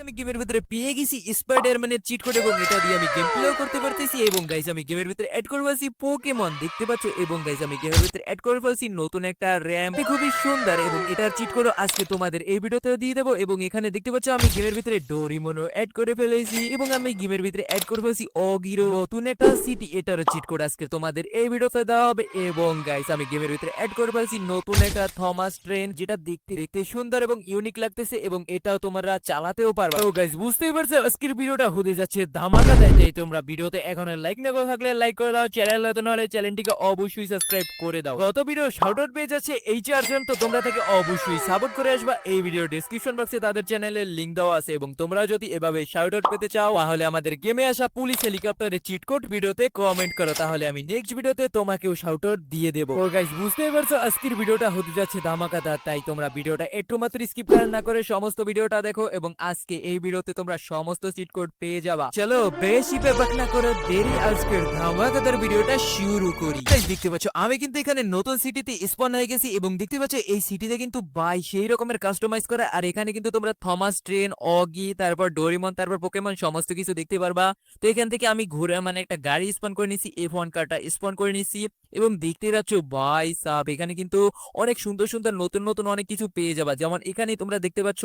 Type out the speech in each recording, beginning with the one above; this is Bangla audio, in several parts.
আমি গেমের ভিতরে পেয়ে গেছি স্পাইডারম্যানের চিট কোড এবং এটা দিয়ে আমি গেম প্লেও করতে পারতেছি এবং গাইস আমি গেমের ভিতরে অ্যাড করে ফেলছি পোকেমন দেখতে পাচ্ছ এবং গাইস আমি গেমের ভিতরে অ্যাড করে ফেলছি নতুন একটা র্যাম খুবই সুন্দর এবং এটার চিট কোড আজকে তোমাদের এই ভিডিওতে দিয়ে দেবো এবং এখানে দেখতে পাচ্ছ আমি গেমের ভিতরে ডোরিমনও অ্যাড করে ফেলেছি এবং আমি গেমের ভিতরে অ্যাড করে ফেলছি অগিরো নতুন একটা সিটি এটার চিট কোড আজকে তোমাদের এই ভিডিওতে দেওয়া হবে এবং গাইস আমি গেমের ভিতরে অ্যাড করে ফেলছি নতুন একটা থমাস ট্রেন যেটা দেখতে দেখতে সুন্দর এবং ইউনিক লাগতেছে এবং এটাও তোমরা চালাতেও পারবে। তো গাইস বুঝতেই পারছো আজকের ভিডিওটা হতে যাচ্ছে ধামাকা তাই তোমরা ভিডিওতে এখনো লাইক না করে থাকলে লাইক করে দাও, চ্যানেল নতুন হলে চ্যানেলটিকে অবশ্যই সাবস্ক্রাইব করে দাও। গত ভিডিও শাউট আউট পেয়ে যাচ্ছে এই চারজন, তো তোমরা থেকে অবশ্যই সাপোর্ট করে আসবা। এই ভিডিও ডেসক্রিপশন বক্সে তাদের চ্যানেলের লিংক দেওয়া আছে এবং তোমরা যদি এভাবে শাউট আউট পেতে চাও তাহলে আমাদের গেমে আসা পুলিশ হেলিকপ্টারের চিট কোড ভিডিওতে কমেন্ট করো, তাহলে আমি নেক্সট ভিডিওতে তোমাকেও শাউট আউট দিয়ে দেবো। তো গাইস বুঝতেই পারছো আজকের ভিডিওটা হতে যাচ্ছে ধামাকাদার, তাই তোমরা ভিডিওটা একটু মাত্র স্কিপ না করে সমস্ত ভিডিওটা দেখো এবং আজকে এই ভিডিওতে তোমরা সমস্ত চিট কোড পেয়ে যাবা। চলো বেশি ব্যাপার না করে দেরি আজকের ধামাকাদার ভিডিওটা শুরু করি। গাইস দেখতে পাচ্ছ আমি কিন্তু এখানে নতুন সিটিতে স্পন হয়ে গেছি এবং দেখতে পাচ্ছ এই সিটিতে কিন্তু বাই সেই রকমের কাস্টমাইজ করা, আর এখানে কিন্তু তোমরা থমাস ট্রেন, অগি, তারপর ডোরিমন, তারপর পোকেমন সমস্ত কিছু দেখতে পারবা। তো এখান থেকে আমি ঘুরে একটা গাড়ি স্পন করে নিছি, F1 কারটা স্পন করে নিছি এবং দেখতে পাচ্ছ ভাই সাব এখানে কিন্তু অনেক সুন্দর সুন্দর নতুন নতুন অনেক কিছু পেয়ে যাবা। যেমন এখানে তোমরা দেখতে পাচ্ছ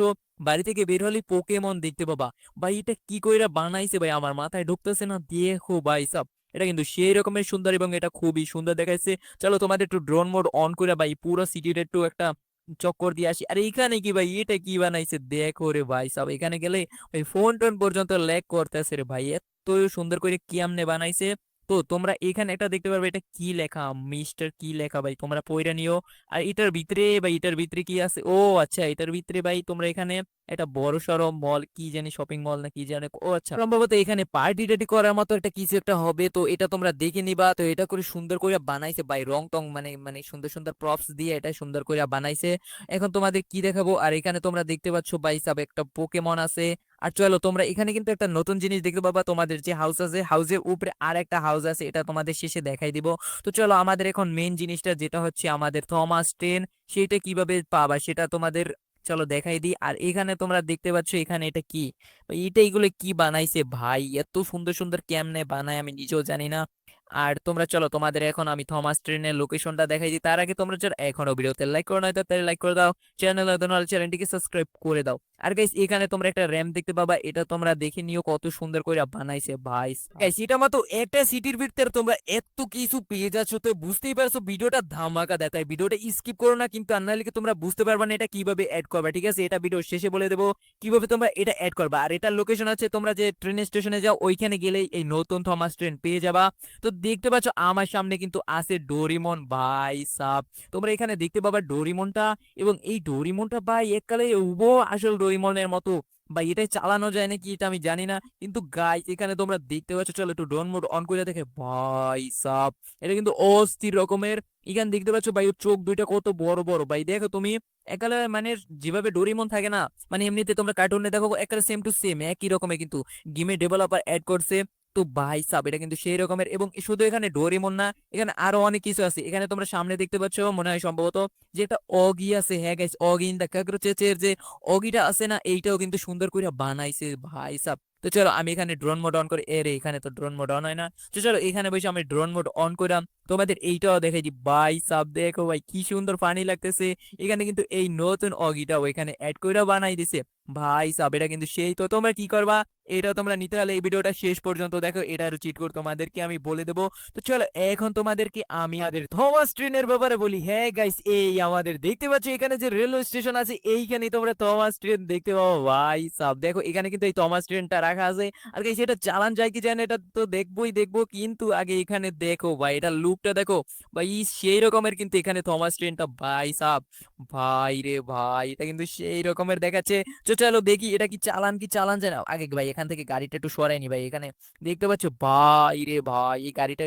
বাড়ি থেকে বের হলে পোকেমন দেখতে পাবা। ভাই এটা কি কইরা বানাইছে ভাই আমার মাথায় ঢুকতেছে না, দেখো ভাই সাব এটা কিন্তু সেই রকমের সুন্দর এবং এটা খুবই সুন্দর দেখাইছে। চলো তোমাদের একটু ড্রোন মোড অন করে ভাই পুরো সিটির একটু একটা চক্কর দিয়ে আসি। আর এইখানে কি ভাই এটা কি বানাইছে দেখো রে ভাই সাব, এখানে গেলে ওই ফোন টোন পর্যন্ত ল্যাগ করতেছে রে ভাই, এত সুন্দর করে কি আমনে বানাইছে। তো তোমরা এখানে একটা দেখতে পারবে এটা কি লেখা, মিস্টার কি লেখা ভাই তোমরা পয়রা নিও। আর এটার ভিতরে ভাই এটার ভিতরে কি আছে, ও আচ্ছা এটার ভিতরে ভাই তোমরা এখানে একটা বড় সড়ো মল কি জানি শপিং মল না কি জানি, ও আচ্ছা সম্ভবত এখানে পার্টি টাটি করার মতো একটা কিছু একটা হবে। তো এটা তোমরা দেখে নিবা। তো এটা করে সুন্দর করে বানাইছে ভাই, রং টং মানে মানে সুন্দর সুন্দর প্রপস দিয়ে এটা সুন্দর করে বানাইছে। এখন তোমাদের কি দেখাবো, আর এখানে তোমরা দেখতে পাচ্ছ ভাই সাব একটা পোকেমন আছে। আর চলো তোমরা এখানে কিন্তু একটা নতুন জিনিস দেখতে পাবা, তোমাদের যে হাউস আছে হাউসের উপরে আর একটা হাউস আছে, এটা তোমাদের শেষে দেখাই দিব। তো চলো আমাদের এখন মেইন জিনিসটা যেটা হচ্ছে আমাদের থমাস ট্রেন, সেটা কিভাবে পাবা সেটা তোমাদের চলো দেখাই দিই। আর এখানে তোমরা দেখতে পাচ্ছ এখানে এটা কি, এইটা এগুলো কি বানাইছে ভাই, এত সুন্দর সুন্দর কেমনে বানায় আমি নিজেও জানি না। আর তোমরা চলো তোমাদের এখন আমি থমাস ট্রেনের লোকেশনটা দেখাই দিই। তার আগে তোমরা যারা এখনো ভিডিওতে লাইক করো না তাহলে লাইক করে দাও, চ্যানেল চ্যানেলটিকে সাবস্ক্রাইব করে দাও। আর গাইস এখানে তোমরা একটা র্যাম দেখতে পাবা, এটা তোমরা দেখে নিও কত সুন্দর করে বানাইছে ভাই। গাইস এটা মাত্র একটা সিটির ভিতরে তোমরা এত কিছু পেয়ে যাচ্ছ, তো বুঝতেই পারছো ভিডিওটা ধামাকা দেয়, তাই ভিডিওটা স্কিপ করো না কিন্তু, আর নাহলে তোমরা বুঝতে পারবে না এটা কিভাবে অ্যাড করবা। ঠিক আছে এটা ভিডিও শেষে বলে দেবো কিভাবে তোমরা এটা অ্যাড করবা। আর এটার লোকেশন আছে তোমরা যে ট্রেন স্টেশনে যাও ওইখানে গেলেই এই নতুন থমাস ট্রেন পেয়ে যাবা। তো দেখতে পাচ্ছ আমার সামনে কিন্তু আছে ডোরিমন ভাই সাব, তোমরা এখানে দেখতে পাবা ডোরিমনটা এবং এই ডোরিমনটা ভাই এককালে উবো আসল ডোরিমনের মতো। ভাই এটাই চালানো যায় নাকি এটা আমি জানি না, কিন্তু গাইস এখানে তোমরা দেখতে পাচ্ছ, চলো একটু ড্রোন মোড অন করে দেখে ভাই সাব এটা কিন্তু অস্থির রকমের। এখানে দেখতে পাচ্ছ ভাই ওর চোখ দুইটা কত বড় বড় ভাই, দেখো তুমি একালে মানে যেভাবে ডোরিমন থাকে না, মানে এমনিতে তোমরা কার্টুনে দেখো একালে সেম টু সেম একই রকমের, কিন্তু গেমে ডেভেলপার অ্যাড করছে। তো ভাই সাব এটা কিন্তু সেই রকমের এবং শুধু এখানে ডোরেমন না, এখানে আরো অনেক কিছু আছে। এখানে তোমরা সামনে দেখতে পাচ্ছ মনে হয় সম্ভবত যে একটা অগি আছে, হ্যাঁ গাইস অগি ইন দা ককরোচের যে অগিটা আছে না, এইটাও কিন্তু সুন্দর করে বানাইছে ভাই সাব। তো চলো আমি এখানে ড্রোন মোড অন করে, এরে এখানে তো ড্রোন মোড অন হয় না, তো চলো এখানে বসে আমি ড্রোন মোড অন করলাম, তোমাদের এইটাও দেখাই দি ভাই সাব। দেখো ভাই কি সুন্দর ফানি লাগতেছে। এখানে কিন্তু এই নতুন অগিটাও এখানে অ্যাড করে বানাই দিছে ভাই সাব, এটা কিন্তু সেই। তো তোমরা কি করবা, এটা তোমরা নিতে হলে এই ভিডিওটা শেষ পর্যন্ত দেখো, এটার চিট কোড তোমাদেরকে আমি বলে দেবো। তো চলো এখন তোমাদেরকে আমি আমাদের থমাস ট্রেনের ব্যাপারে বলি। হ্যাঁ গাইস এই আমাদের দেখতে পাচ্ছ এখানে যে রেলওয়ে স্টেশন আছে এইখানে তোমরা থমাস ট্রেন দেখতে পাবো ভাই সাব। দেখো এখানে কিন্তু এই থমাস ট্রেনটা রাখা আছে। আর গাইস এটা চালান যায় কি জানে এটা তো দেখবোই দেখবো, কিন্তু আগে এখানে দেখো ভাই এটা লুকটা দেখো ভাই সেই রকমের, কিন্তু এখানে থমাস ট্রেনটা ভাই সাব ভাই রে ভাই এটা কিন্তু সেই রকমের দেখাচ্ছে। তো চলো দেখি এটা কি চালান যায় না। আগে ভাই এখান থেকে গাড়িটা একটু সরাইনি ভাই, এখানে দেখতে পাচ্ছ ভাই রে ভাই এই গাড়িটা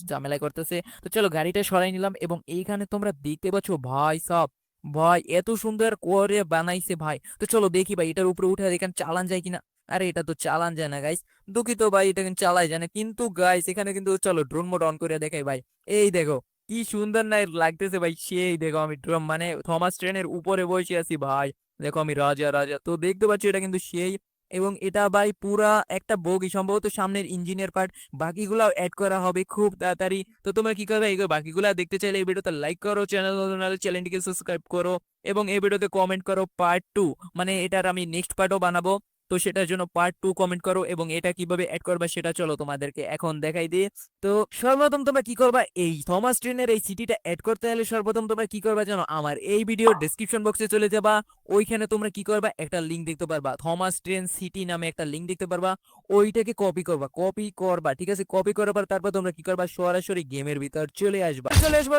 ঝামেলা করতেছে। তো চলো গাড়িটা সরাই নিলাম এবং এইখানে তোমরা দেখতে পাচ্ছ ভাই সব ভাই এত সুন্দর করে বানাইছে ভাই। তো চলো দেখি ভাই এটার উপরে উঠে এখানে চালান যায় কিনা। আরে এটা তো চালান যায় না গাইস, দুঃখিত ভাই এটা কিন্তু চালাই যায় না। কিন্তু গাইস এখানে কিন্তু চলো ড্রোন মোড অন করে দেখাই ভাই, এই দেখো কি সুন্দর না লাগতেছে ভাই, সেই দেখো আমি ড্রোন মানে থমাস ট্রেনের উপরে বসে আছি ভাই, দেখো আমি রাজা রাজা। তো দেখতে পাচ্ছি এটা কিন্তু সেই এবং এটা ভাই পুরা একটা বগি, সম্ভবত সামনের ইঞ্জিনের পার্ট, বাকিগুলাও অ্যাড করা হবে খুব তাড়াতাড়ি। তো তোমরা কি করবে, এই বাকিগুলা দেখতে চাইলে এই ভিডিওতে লাইক করো, চ্যানেলটিকে সাবস্ক্রাইব করো এবং এই ভিডিওতে কমেন্ট করো পার্ট 2, মানে এটার আমি নেক্সট পার্টও বানাবো। তো সেটার জন্য পার্ট 2 কমেন্ট করো এবং এটা কিভাবে অ্যাড করবা সেটা চলো তোমাদেরকে এখন দেখাই দিই। তো সর্বপ্রথম তোমরা কি করবা, এই থমাস ট্রেনের এই সিটিটা অ্যাড করতে হলে সর্বপ্রথম তোমরা কি করবা জানো, আমার এই ভিডিওর ডেসক্রিপশন বক্সে চলে যাবা। ওইখানে তোমরা কি করবা, একটা লিংক দেখতে পারবা, থমাস ট্রেন সিটি নামে একটা লিংক দেখতে পারবা। ওইটাকে কপি করবা, ঠিক আছে? কপি করার পর তারপর তোমরা কি করবা, সরাসরি গেমের ভিতর চলে আসবা।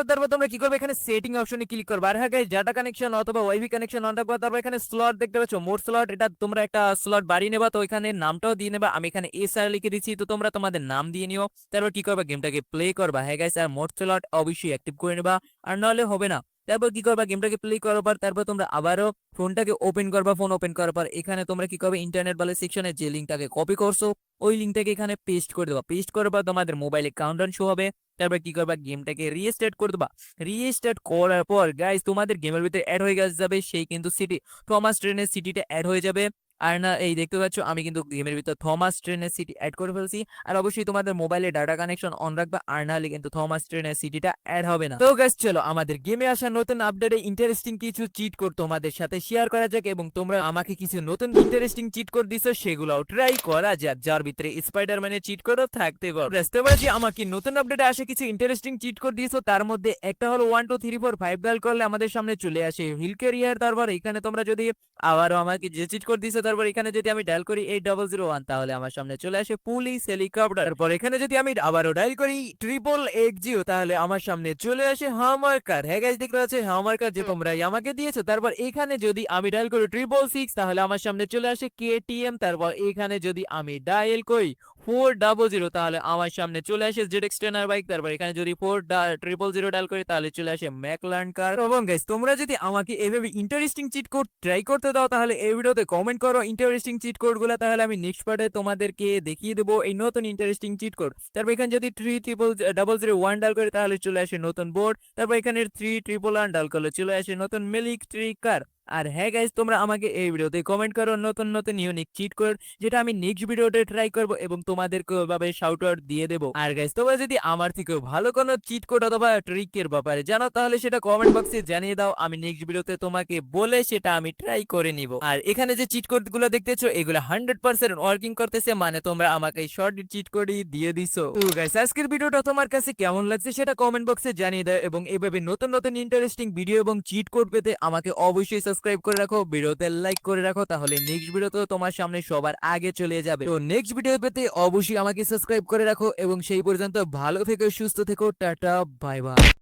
তারপর তোমরা কি করবে, এখানে সেটিং অপশনে ক্লিক করবা। আর হ্যাঁ গাইস, ডাটা কানেকশন অথবা ওয়াইফাই কানেকশন অন রাখবা। তারপর এখানে স্লট দেখতে পাচ্ছ, মোর স্লট, এটা তোমরা একটা স্লট বাড়িয়ে নেবা। তো এখানে নামটাও দিয়ে নেবা, আমি এখানে এসআর লিখে দিচ্ছি, তো তোমরা তোমাদের নাম দিয়ে নিও। তারপর কি করবা, গেমটাকে প্লে করবা। হ্যাঁ গাইস, আর মোর স্লট অবশ্যই অ্যাক্টিভ করে নেবা, আর নাহলে হবে না। তারপর কি করবা, গেমটাকে প্লে করার পর তারপর তোমরা আবারও ফোনটাকে ওপেন করবা। ফোন ওপেন করার পর এখানে তোমরা কি করবে, ইন্টারনেট বালে সেকশনে যে লিঙ্কটাকে কপি করছো ওই লিঙ্কটাকে এখানে পেস্ট করে দেবা। পেস্ট করার পর তোমাদের মোবাইলে কাউন্টডাউন শো হবে। তারপর কি করবা, গেমটাকে রিস্টার্ট করে দেবা। রিস্টার্ট করার পর গাইস, তোমাদের গেমের ভিতরে অ্যাড হয়ে যাবে সেই কিন্তু সিটি, থমাস ট্রেনের সিটিটা অ্যাড হয়ে যাবে। আর না, এই দেখতে পাচ্ছ আমি কিন্তু গেমের ভিতর থমাস ট্রেনের সিটি অ্যাড করে ফেলছি। আর অবশ্যই তোমাদের মোবাইলে ডাটা কানেকশন অন রাখবা, আর না হলে কিন্তু থমাস ট্রেনের সিটিটা অ্যাড হবে না। তো গাইস চলো আমাদের গেমে আসা নতুন আপডেটে ইন্টারেস্টিং কিছু চিট কোড তোমাদের সাথে শেয়ার করা যাক, এবং তোমরা আমাকে কিছু নতুন ইন্টারেস্টিং চিট কোড দিছো, সেগুলোও ট্রাই করা যাক, যার ভিতরে স্পাইডারম্যানের চিট কোডও থাকতে পারে। বুঝতে পারছি আমাকে নতুন আপডেটে আসে কিছু ইন্টারেস্টিং চিট কোড দিয়েছো, তার মধ্যে একটা হলো 1 2 3 4 5 ডায়াল করলে আমাদের সামনে চলে আসে হিল ক্যারিয়ার। তারপর এখানে তোমরা যদি আবারও আমাকে যে চিট কোড দিছো, তারপর এখানে যদি আমি ডায়াল করি 8001 তাহলে আমার সামনে চলে আসে পুলিশ হেলিকপ্টার। তারপর এখানে যদি আমি আবারও ডায়াল করি 888 তাহলে আমার সামনে চলে আসে হামার্কার। হ্যাঁ গাইস, দেখতে পাচ্ছ হামার্কার যে তোমরাই আমাকে দিয়েছো। তারপর এখানে যদি আমি ডায়াল করি 666 তাহলে আমার সামনে চলে আসে কেটিএম। তারপর এখানে যদি আমি ডায়াল করি 400 তাহলে আমার সামনে চলে আসে জেডএক্স টেনার বাইক। তারপর এখানে যদি 4000 ডায়াল করি তাহলে চলে আসে ম্যাকলারেন কার। এবং গাইস, তোমরা যদি আমাকে এভাবে ইন্টারেস্টিং চিট কোড ট্রাই করতে দাও তাহলে এই ভিডিওতে কমেন্ট করো ইন্টারেস্টিং চিট কোড গুলা, তাহলে আমি নেক্সট পার্টে তোমাদেরকে দেখিয়ে দেবো এই নতুন ইন্টারেস্টিং চিট কোড। তারপর এখানে যদি 3001 ডায়াল করি তাহলে চলে আসে নতুন বোর্ড। তারপর এখানে 3111 ডায়াল করলে চলে আসে নতুন মিলিটারি কার। আর হ্যাঁ গাইস, তোমরা আমাকে এই ভিডিওতে কমেন্ট করো নতুন নতুন ইউনিক চিট কোড, যেটা আমি নেক্সট ভিডিওতে ট্রাই করব এবং তোমাদেরকে ওইভাবে শাউট আউট দিয়ে দেবো। আর গাইস, তোমরা যদি আমার থেকে ভালো কোনো চিট কোড অথবা ট্রিকের ব্যাপারে জানো তাহলে সেটা কমেন্ট বক্সে জানিয়ে দাও, আমি নেক্সট ভিডিওতে তোমাকে বলে সেটা আমি ট্রাই করে নিব। আর এখানে যে চিট কোড গুলো দেখতেছো এগুলো 100% ওয়ার্কিং করতেছে, মানে তোমরা আমাকে শর্ট চিট কোডই দিয়ে দিছো। তো গাইস, আজকের ভিডিওটা তোমার কাছে কেমন লাগছে সেটা কমেন্ট বক্সে জানিয়ে দাও, এবং এইভাবে নতুন নতুন ইন্টারেস্টিং ভিডিও এবং চিট কোড পেতে আমাকে অবশ্যই সাবস্ক্রাইব করে রাখো, ভিডিওতে লাইক করে রাখো, তাহলে নেক্সট ভিডিওতে তোমার সামনে সবার আগে চলে যাবে। তো নেক্সট ভিডিও পেতে অবশ্যই আমাকে সাবস্ক্রাইব করে রাখো, এবং সেই পর্যন্ত ভালো থেকো, সুস্থ থেকো, টাটা বাই বাই।